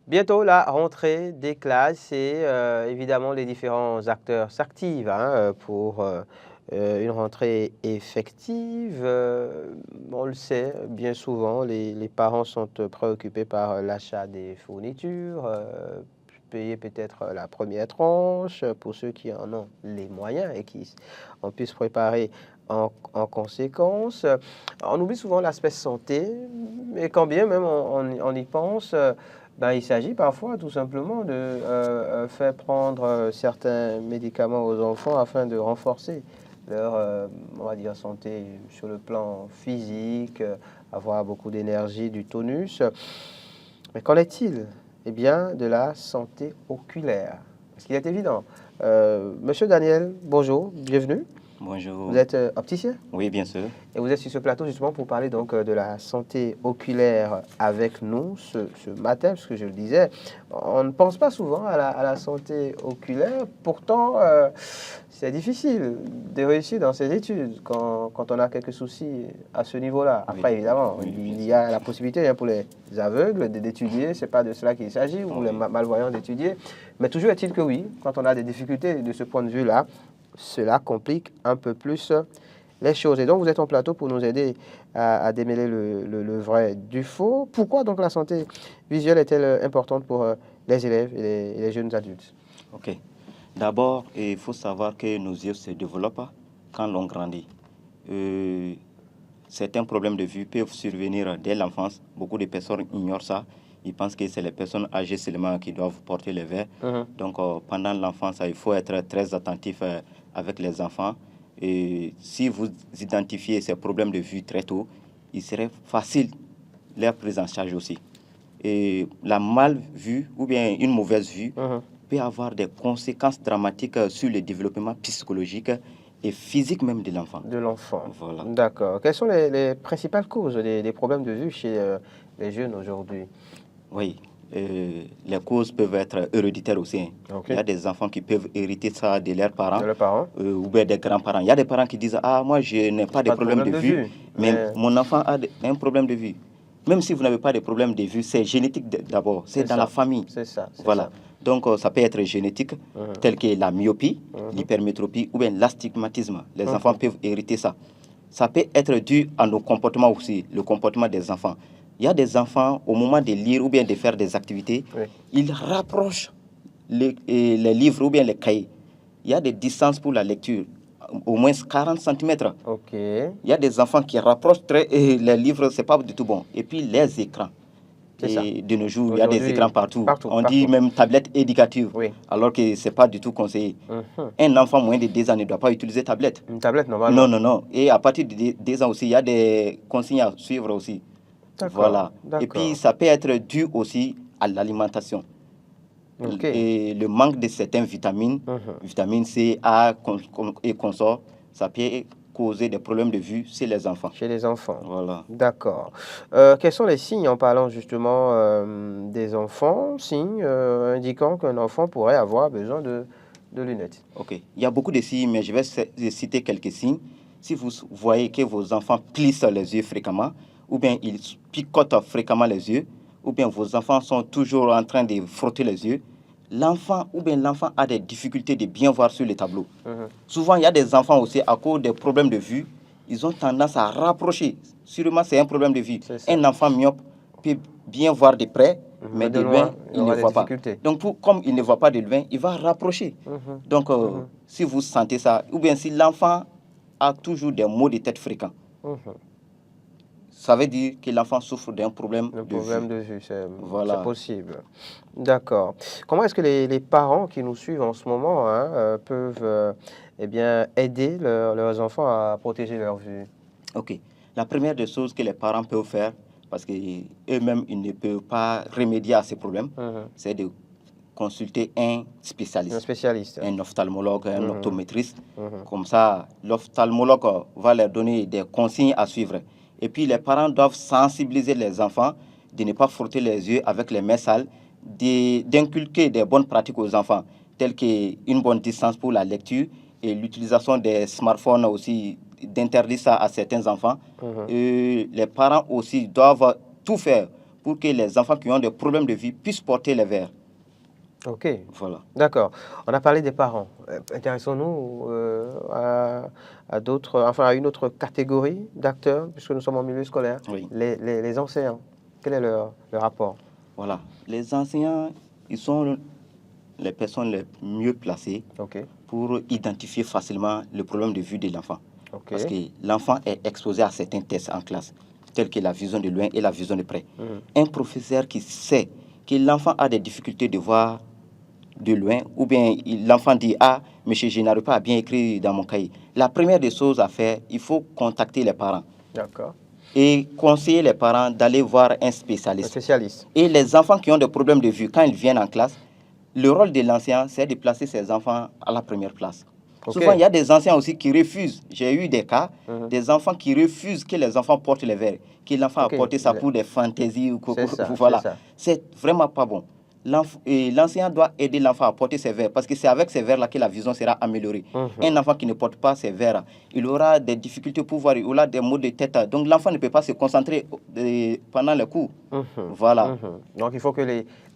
Bientôt la rentrée des classes et évidemment les différents acteurs s'activent pour une rentrée effective. On le sait, bien souvent, les parents sont préoccupés par l'achat des fournitures, payer peut-être la première tranche pour ceux qui en ont les moyens et qui en puissent préparer en conséquence. On oublie souvent l'aspect santé, mais quand bien même on y pense, ben, il s'agit parfois tout simplement de faire prendre certains médicaments aux enfants afin de renforcer leur on va dire, santé sur le plan physique, avoir beaucoup d'énergie, du tonus. Mais qu'en est-il eh bien, de la santé oculaire? Parce qu'il est évident. Monsieur Daniel, bonjour, bienvenue. Vous Bonjour. êtes opticien? Oui, bien sûr. Et vous êtes sur ce plateau justement pour parler donc de la santé oculaire avec nous ce matin, parce que je le disais, on ne pense pas souvent à la santé oculaire, pourtant c'est difficile de réussir dans ses études quand on a quelques soucis à ce niveau-là. Après, Oui, évidemment, oui, bien il y sûr. a la possibilité pour les aveugles d'étudier, c'est pas de cela qu'il s'agit, ou les Oui. malvoyants d'étudier, mais toujours est-il que oui, quand on a des difficultés de ce point de vue-là, cela complique un peu plus les choses. Et donc, vous êtes en plateau pour nous aider à démêler le vrai du faux. Pourquoi donc la santé visuelle est-elle importante pour les élèves et les jeunes adultes? OK. D'abord, il faut savoir que nos yeux se développent quand l'on grandit. Euh, Certains problèmes de vue peuvent survenir dès l'enfance. Beaucoup de personnes ignorent ça. Ils pensent que c'est les personnes âgées seulement qui doivent porter les verres. Mhm. Donc, pendant l'enfance, il faut être très attentif avec les enfants. Et si vous identifiez ces problèmes de vue très tôt, il serait facile leur prise en charge aussi. Et la mal vue ou bien une mauvaise vue Mhm. peut avoir des conséquences dramatiques sur le développement psychologique et physique même de l'enfant. De l'enfant. Voilà. D'accord. Quelles sont les principales causes des problèmes de vue chez les jeunes aujourd'hui? Oui, les causes peuvent être héréditaires aussi, hein. Ok. Il y a des enfants qui peuvent hériter ça de leurs De parents leurs parents? ou bien des grands-parents. Il y a des parents qui disent, ah, moi, je n'ai pas de Pas de problème problème de de vue, vue, mais mais mon enfant a un problème de vue. Même si vous n'avez pas de problème de vue, c'est génétique d'abord, c'est c'est dans la ça. famille. C'est ça, c'est Voilà. ça. Donc, ça peut être génétique, Mhm. tel que la myopie, Mhm. l'hypermétropie ou bien l'astigmatisme. Les enfants Mhm. peuvent hériter ça. Ça peut être dû à nos comportements aussi, le comportement des enfants. Il y a des enfants, au moment de lire ou bien de faire des activités, Oui. ils rapprochent les livres ou bien les cahiers. Il y a des distances pour la lecture, au moins 40 cm. Ok. Il y a des enfants qui rapprochent les livres, ce n'est pas du tout bon. Et puis les écrans. C'est ça. Et de nos jours, il y a des écrans Aujourd'hui, partout. partout, On dit partout. même tablette éducative, Oui. alors que ce n'est pas du tout conseillé. Mhm. Un enfant moins de 2 ans ne doit pas utiliser tablette. Une tablette Non, normalement. non, non. Et à partir de 2 ans aussi, il y a des consignes à suivre aussi. D'accord, Voilà. Et puis, d'accord. ça peut être dû aussi à l'alimentation. Ok. Et le manque de certaines vitamines, Mhm. vitamine C, A et consorts, ça peut causer des problèmes de vue chez les enfants. Chez les enfants. Voilà. D'accord. Quels sont les signes en parlant justement des enfants, signes indiquant qu'un enfant pourrait avoir besoin de lunettes? OK. Il y a beaucoup de signes, mais je vais citer quelques signes. Si vous voyez que vos enfants plissent les yeux fréquemment, ou bien ils picotent fréquemment les yeux, ou bien vos enfants sont toujours en train de frotter les yeux, l'enfant a des difficultés de bien voir sur les tableaux. Mhm. Souvent, il y a des enfants aussi, à cause des problèmes de vue, ils ont tendance à rapprocher. Sûrement, c'est un problème de vue. C'est ça. Un enfant myope peut bien voir de près, mais Mais de de loin, loin, il il ne aura des voit pas. difficultés. Donc, comme il ne voit pas de loin, il va rapprocher. Mhm. Donc, Mhm. si vous sentez ça, ou bien si l'enfant a toujours des maux de tête fréquents, Mhm. ça veut dire que l'enfant souffre d'un problème Le de problème vue. de vue, c'est Voilà. possible. D'accord. Comment est-ce que les parents qui nous suivent en ce moment peuvent eh bien, aider leurs enfants à protéger leur vue? OK. La première des choses que les parents peuvent faire, parce qu'eux-mêmes, ils ne peuvent pas remédier à ces problèmes, Mhm. c'est de consulter un Un spécialiste, spécialiste. un ophtalmologue, un Mhm. optométriste. Mhm. Comme ça, l'ophtalmologue va leur donner des consignes à suivre. Et puis, les parents doivent sensibiliser les enfants de ne pas frotter les yeux avec les mains sales, d'inculquer des bonnes pratiques aux enfants, telles qu'une bonne distance pour la lecture et l'utilisation des smartphones aussi, d'interdire ça à certains enfants. Mhm. Et les parents aussi doivent tout faire pour que les enfants qui ont des problèmes de vue puissent porter les verres. Ok, Voilà. d'accord. On a parlé des parents. Intéressons-nous à d'autres, enfin à une autre catégorie d'acteurs, puisque nous sommes en milieu scolaire. Oui. Les enseignants. Quel est leur rapport? Voilà. Les enseignants, ils sont les personnes les mieux placées Ok, pour identifier facilement le problème de vue de l'enfant. ok. Parce que l'enfant est exposé à certains tests en classe, tels que la vision de loin et la vision de près. Mhm. Un professeur qui sait que l'enfant a des difficultés de voir de loin, ou bien l'enfant dit « Ah, monsieur, je n'arrive pas à bien écrire dans mon cahier ». La première des choses à faire, il faut contacter les parents D'accord. et conseiller les parents d'aller voir un Un spécialiste. spécialiste. Et les enfants qui ont des problèmes de vue, quand ils viennent en classe, le rôle de l'enseignant, c'est de placer ses enfants à la première place. Ok. Souvent, il y a des enseignants aussi qui refusent. J'ai eu des cas, Mhm. des enfants qui refusent que les enfants portent les verres, que l'enfant Ok. a porté ça pour des fantaisies ou quoi. C'est ça, Voilà. c'est ça. C'est vraiment pas bon. L'enseignant doit aider l'enfant à porter ses verres parce que c'est avec ces verres-là que la vision sera améliorée. Mhm. Un enfant qui ne porte pas ses verres, il aura des difficultés pour voir, il aura des maux de tête. Donc l'enfant ne peut pas se concentrer pendant les cours. Mhm. Voilà. Mhm. Donc il faut que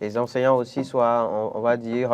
les enseignants aussi soient, on va dire,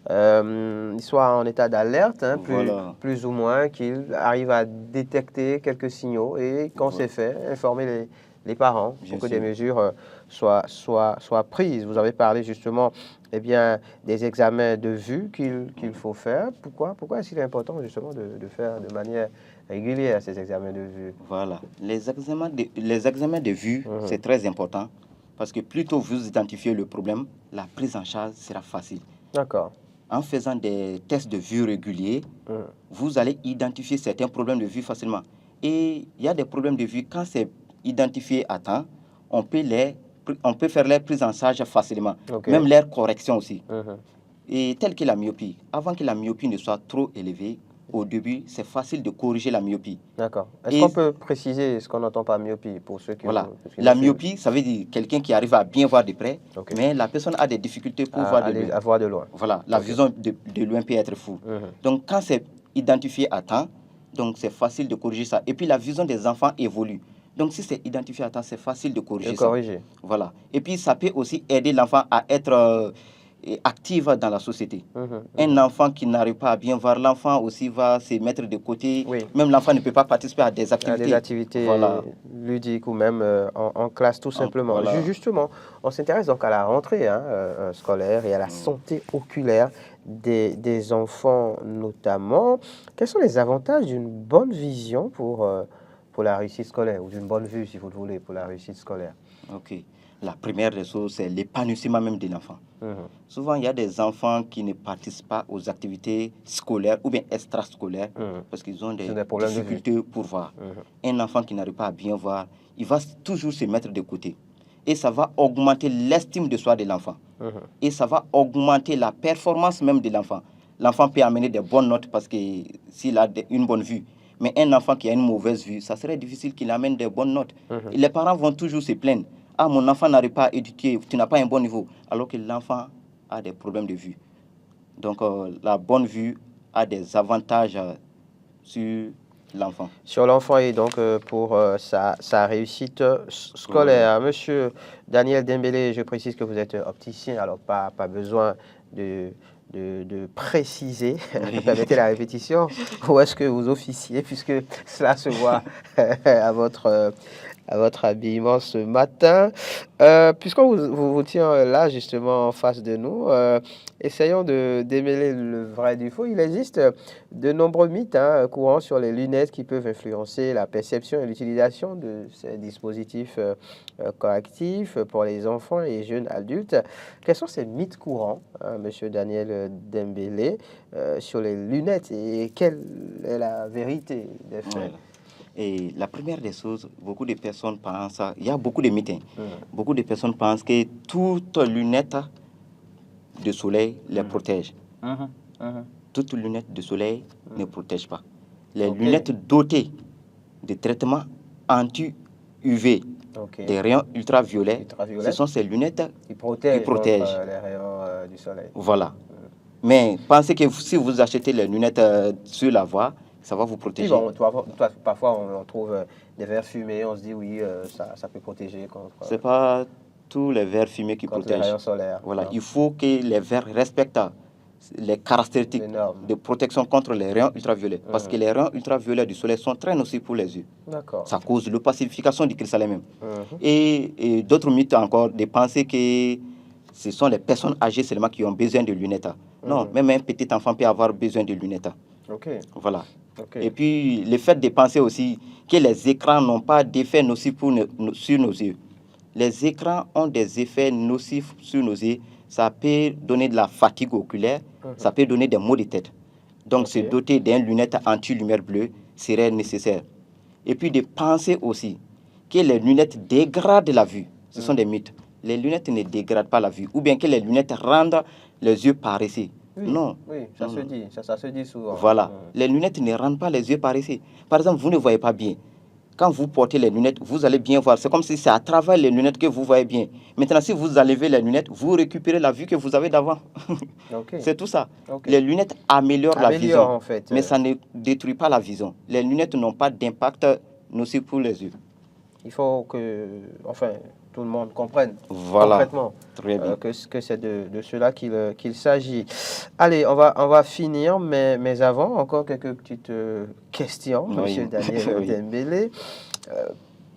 ils soient en état d'alerte, hein, Voilà. plus ou moins, qu'ils arrivent à détecter quelques signaux et quand c'est fait, informer les parents Bien pour que sûr. des mesures soient prises. Vous avez parlé justement des examens de vue qu'il faut faire. Pourquoi est-ce qu'il est important justement de faire de manière régulière ces examens de vue? Voilà. Les examens de vue, Mhm. c'est très important parce que plus tôt vous identifiez le problème, la prise en charge sera facile. D'accord. En faisant des tests de vue réguliers, Mhm. vous allez identifier certains problèmes de vue facilement. Et il y a des problèmes de vue, quand c'est identifié à temps, on peut faire les prises en charge facilement, Ok. même leur correction aussi. Mhm. Et tel que la myopie, avant que la myopie ne soit trop élevée, au début, c'est facile de corriger la myopie. D'accord. Est-ce Et qu'on peut préciser ce qu'on entend par myopie pour ceux qui voilà, qui la nous suivent? myopie, ça veut dire quelqu'un qui arrive à bien voir de près, Ok. mais la personne a des difficultés pour voir de loin. À voir de loin. Voilà, la Ok. vision de loin peut être floue. Mhm. Donc, quand c'est identifié à temps, donc c'est facile de corriger ça. Et puis, la vision des enfants évolue. Donc, si c'est identifié à temps, c'est facile de corriger De ça. corriger. Voilà. Et puis, ça peut aussi aider l'enfant à être actif dans la société. Mhm. Un enfant qui n'arrive pas à bien voir, l'enfant aussi va se mettre de côté. Oui. Même l'enfant ne peut pas participer à des À activités. des activités Voilà. ludiques ou même en classe tout simplement. Voilà. Justement, on s'intéresse donc à la rentrée scolaire et à la santé oculaire des enfants notamment. Quels sont les avantages d'une bonne vision pour la réussite scolaire ou d'une bonne vue, si vous le voulez, pour la réussite scolaire? Ok. La première des choses, c'est l'épanouissement même de l'enfant. Mhm. Souvent, il y a des enfants qui ne participent pas aux activités scolaires ou bien extrascolaires Mhm. parce qu'ils ont des Ils ont des problèmes de vue. difficultés pour voir. Mhm. Un enfant qui n'arrive pas à bien voir, il va toujours se mettre de côté. Et ça va augmenter l'estime de soi de l'enfant. Mhm. Et ça va augmenter la performance même de l'enfant. L'enfant peut amener des bonnes notes parce que s'il a une bonne vue. Mais un enfant qui a une mauvaise vue, ça serait difficile qu'il amène des bonnes notes. Mhm. Et les parents vont toujours se plaindre. Ah, mon enfant n'arrive pas à éduquer, tu n'as pas un bon niveau. Alors que l'enfant a des problèmes de vue. Donc, la bonne vue a des avantages sur l'enfant. Sur l'enfant et donc pour sa réussite scolaire. Monsieur Daniel Dembélé, je précise que vous êtes opticien, alors pas besoin de préciser, permettez la répétition, où est-ce que vous officiez, puisque cela se voit à votre habillement ce matin. Puisqu'on vous tient là, justement, en face de nous, essayons de démêler le vrai du faux. Il existe de nombreux mythes courants sur les lunettes qui peuvent influencer la perception et l'utilisation de ces dispositifs correctifs pour les enfants et jeunes adultes. Quels sont ces mythes courants, Monsieur Daniel Dembélé, sur les lunettes et quelle est la vérité des faits? Voilà. Et la première des choses, beaucoup de personnes pensent, il y a beaucoup de mythes. Beaucoup de personnes pensent que toute lunette de soleil les protège. Toute lunette de soleil ne protège pas. Les lunettes dotées de traitements anti-UV, des rayons ultraviolets, ce sont ces lunettes qui protègent contre les rayons du soleil. Voilà. Mais pensez que si vous achetez les lunettes sur la voie, ça va vous protéger. Oui, bon, parfois on trouve des verres fumés, on se dit oui, ça peut protéger contre... C'est pas tous les verres fumés qui contre les protègent. rayons solaires. Voilà, Non. il faut que les verres respectent les caractéristiques Les normes. de protection contre les rayons ultraviolets. Parce que les rayons ultraviolets du soleil sont très nocifs pour les yeux. D'accord. Ça cause l'opacification du cristal même. Mhm. Et d'autres mythes encore, de penser que ce sont les personnes âgées seulement qui ont besoin de lunettes. Non, même un petit enfant peut avoir besoin de lunettes. Ok. Voilà. Ok. Et puis, le fait de penser aussi que les écrans n'ont pas d'effet nocif sur nos yeux. Les écrans ont des effets nocifs sur nos yeux. Ça peut donner de la fatigue oculaire, ça peut donner des maux de tête. Donc, se doter d'une lunette anti-lumière bleue serait nécessaire. Et puis, de penser aussi que les lunettes dégradent la vue. Ce sont des mythes. Les lunettes ne dégradent pas la vue. Ou bien que les lunettes rendent les yeux paresseux. Oui, Non. oui, ça se dit, ça se dit souvent. Voilà. Les lunettes ne rendent pas les yeux paresseux. Par exemple, vous ne voyez pas bien. Quand vous portez les lunettes, vous allez bien voir. C'est comme si c'est à travers les lunettes que vous voyez bien. Maintenant, si vous enlevez les lunettes, vous récupérez la vue que vous avez d'avant. Ok. C'est tout ça. Ok. Les lunettes améliorent la vision, en fait. mais ça ne détruit pas la vision. Les lunettes n'ont pas d'impact nocif pour les yeux. Il faut que, enfin, tout le monde comprenne Voilà. concrètement Très bien. que c'est de cela qu'il s'agit. Allez, on va finir, mais avant, encore quelques petites questions, Oui. Monsieur Daniel Oui. Dembélé.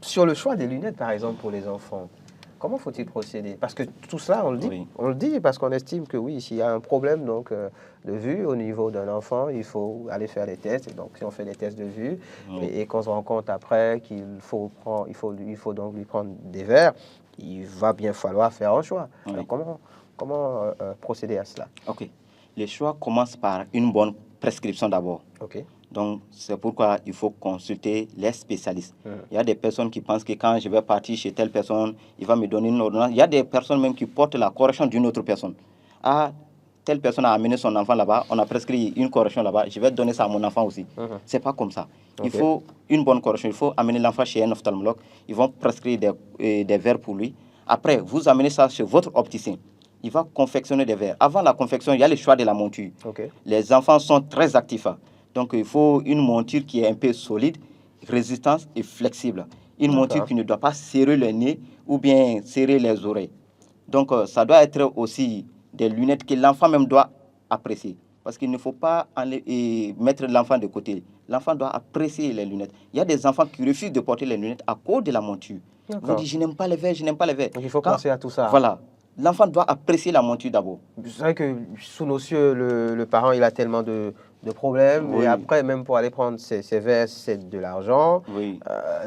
Sur le choix des lunettes, par exemple, pour les enfants, comment faut-il procéder? Parce que tout cela, on le dit. Oui. On le dit parce qu'on estime que oui, s'il y a un problème donc, de vue au niveau d'un enfant, il faut aller faire des tests. Et donc, si on fait des tests de vue et qu'on se rend compte après qu'il faut donc lui prendre des verres, il va bien falloir faire un choix. Oui. Alors, comment procéder à cela? Ok. Le choix commence par une bonne prescription d'abord. Ok. Donc, c'est pourquoi il faut consulter les spécialistes. Il y a des personnes qui pensent que quand je vais partir chez telle personne, il va me donner une ordonnance. Il y a des personnes même qui portent la correction d'une autre personne. Ah, telle personne a amené son enfant là-bas, on a prescrit une correction là-bas, je vais donner ça à mon enfant aussi. C'est pas comme ça. Il faut une bonne correction. Il faut amener l'enfant chez un ophtalmologue. Ils vont prescrire des verres pour lui. Après, vous amenez ça chez votre opticien. Il va confectionner des verres. Avant la confection, il y a le choix de la monture. Les enfants sont très actifs. Donc, il faut une monture qui est un peu solide, résistante et flexible. Une monture qui ne doit pas serrer le nez ou bien serrer les oreilles. Donc, ça doit être aussi des lunettes que l'enfant même doit apprécier. Parce qu'il ne faut pas mettre l'enfant de côté. L'enfant doit apprécier les lunettes. Il y a des enfants qui refusent de porter les lunettes à cause de la monture. Ils vont dire, je n'aime pas les verres, je n'aime pas les verres. Donc, il faut penser à tout ça. Voilà. L'enfant doit apprécier la monture d'abord. C'est vrai que sous nos cieux, le parent, il a tellement de problèmes. Oui. Et après, même pour aller prendre ces verres, c'est de l'argent. Oui.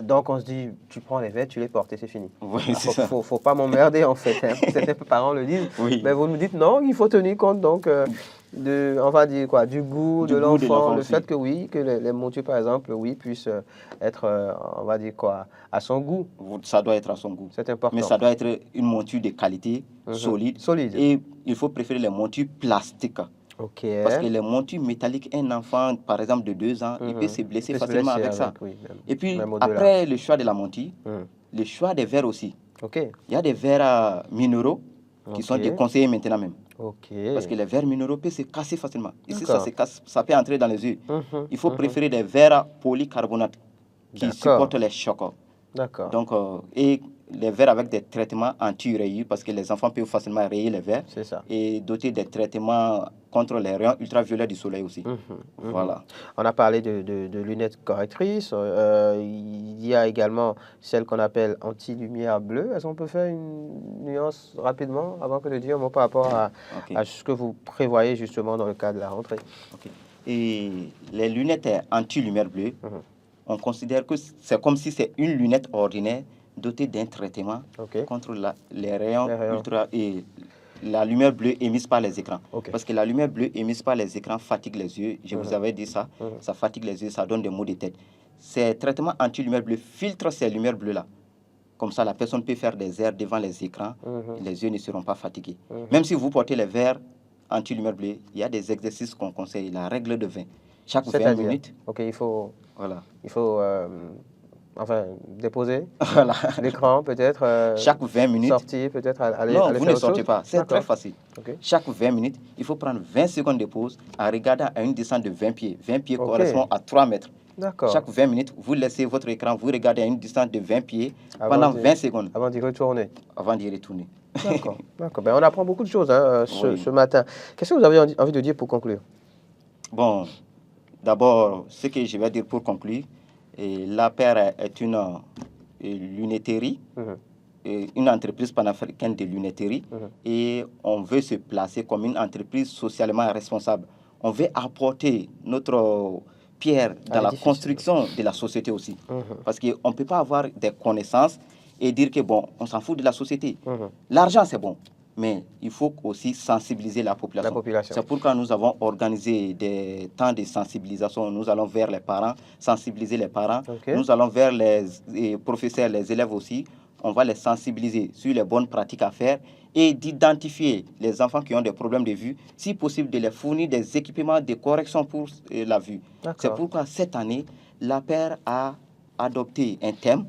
Donc, on se dit, tu prends les verres, tu les portes et c'est fini. Oui, Il c'est ça. faut pas m'emmerder, en fait. Hein. Certains parents le disent. Oui. Mais vous nous dites, non, il faut tenir compte donc, on va dire quoi, du goût de l'enfant. Le aussi. fait que oui, que les montures, par exemple, oui, puissent être, on va dire quoi, à son goût. Ça doit être à son goût. C'est important. Mais ça doit être une monture de qualité, solide. Et il faut préférer les montures plastiques. Ok. Parce que les montures métalliques, un enfant, par exemple, de 2 ans, il peut se blesser facilement avec ça. Oui, Et puis, même au-delà. après le choix de la monture, le choix des verres aussi. Ok. Il y a des verres minéraux qui sont déconseillés maintenant même. Ok. Parce que les verres minéraux peuvent se casser facilement. Ici, D'accord. ça se casse, ça peut entrer dans les yeux. Il faut préférer des verres polycarbonates qui supportent les chocs. D'accord. Donc, et les verres avec des traitements anti-rayures, parce que les enfants peuvent facilement rayer les verres. C'est ça. Et doter des traitements contre les rayons ultraviolets du soleil aussi. Voilà. On a parlé de lunettes correctrices. Il y a également celles qu'on appelle anti-lumière bleue. Est-ce qu'on peut faire une nuance rapidement avant que de dire un mot par rapport à ce que vous prévoyez justement dans le cadre de la rentrée? Et les lunettes anti-lumière bleue, on considère que c'est comme si c'est une lunette ordinaire dotée d'un traitement contre les rayons ultra et la lumière bleue émise par les écrans. Parce que la lumière bleue émise par les écrans fatigue les yeux. Je vous avais dit ça. Ça fatigue les yeux, ça donne des maux de tête. Ces traitements anti-lumière bleue filtrent ces lumières bleues-là. Comme ça, la personne peut faire des airs devant les écrans. Les yeux ne seront pas fatigués. Même si vous portez les verres anti-lumière bleue, il y a des exercices qu'on conseille. La règle de 20. Chaque 20 minutes. Il faut... Voilà. Il faut... déposer l'écran peut-être. Chaque 20 minutes. Sortir peut-être, aller Non, aller vous faire ne sortez pas. C'est très facile. Chaque 20 minutes, il faut prendre 20 secondes de pause en regardant à une distance de 20 pieds. 20 pieds correspond à 3 mètres. D'accord. Chaque 20 minutes, vous laissez votre écran, vous regardez à une distance de 20 pieds Avant pendant d'y 20 secondes avant d'y retourner. avant d'y retourner. D'accord, d'accord. Ben, on apprend beaucoup de choses hein, Oui. ce matin. Qu'est-ce que vous avez envie de dire pour conclure? Bon, d'abord, ce que je vais dire pour conclure, l'APER est une lunetterie, Mhm, une entreprise panafricaine de lunetterie, mhm. et on veut se placer comme une entreprise socialement responsable. On veut apporter notre pierre À dans la l'édifice. construction de la société aussi. Mhm, Parce qu'on ne peut pas avoir des connaissances et dire que bon, on s'en fout de la société. mhm. L'argent, c'est bon, mais il faut aussi sensibiliser la La population. population. C'est pourquoi nous avons organisé des temps de sensibilisation. Nous allons vers les parents, sensibiliser les parents. Ok. Nous allons vers les professeurs, les élèves aussi. On va les sensibiliser sur les bonnes pratiques à faire et d'identifier les enfants qui ont des problèmes de vue, si possible de les fournir des équipements de correction pour la vue. C'est D'accord. pourquoi cette année, l'APER a adopté un thème,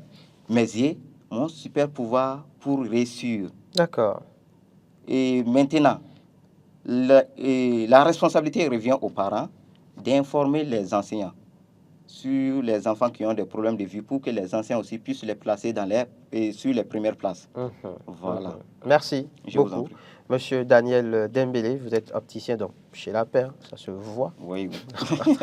mes yeux, mon super pouvoir pour réussir. D'accord. Et maintenant, la responsabilité revient aux parents d'informer les enseignants sur les enfants qui ont des problèmes de vue pour que les enseignants aussi puissent les placer sur les premières places. Mhm, Voilà. mhm. Merci Je vous en beaucoup. prie. Monsieur Daniel Dembélé, vous êtes opticien donc chez La Paire, ça se voit Oui, oui.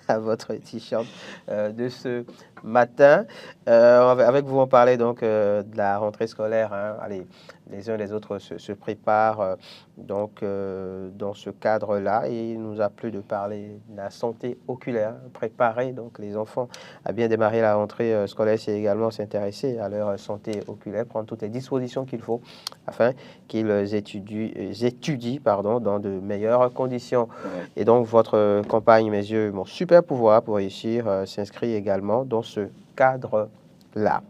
à votre t-shirt de ce matin. Avec vous, on parlait donc de la rentrée scolaire. Hein. Allez, les uns les autres se préparent donc dans ce cadre-là. Et il nous a plu de parler de la santé oculaire, préparer donc les enfants à bien démarrer la rentrée scolaire, c'est également s'intéresser à leur santé oculaire, prendre toutes les dispositions qu'il faut afin qu'ils étudient dans de meilleures conditions. Ouais. Et donc, votre campagne Mes yeux, mon super pouvoir pour réussir s'inscrit également dans ce cadre-là.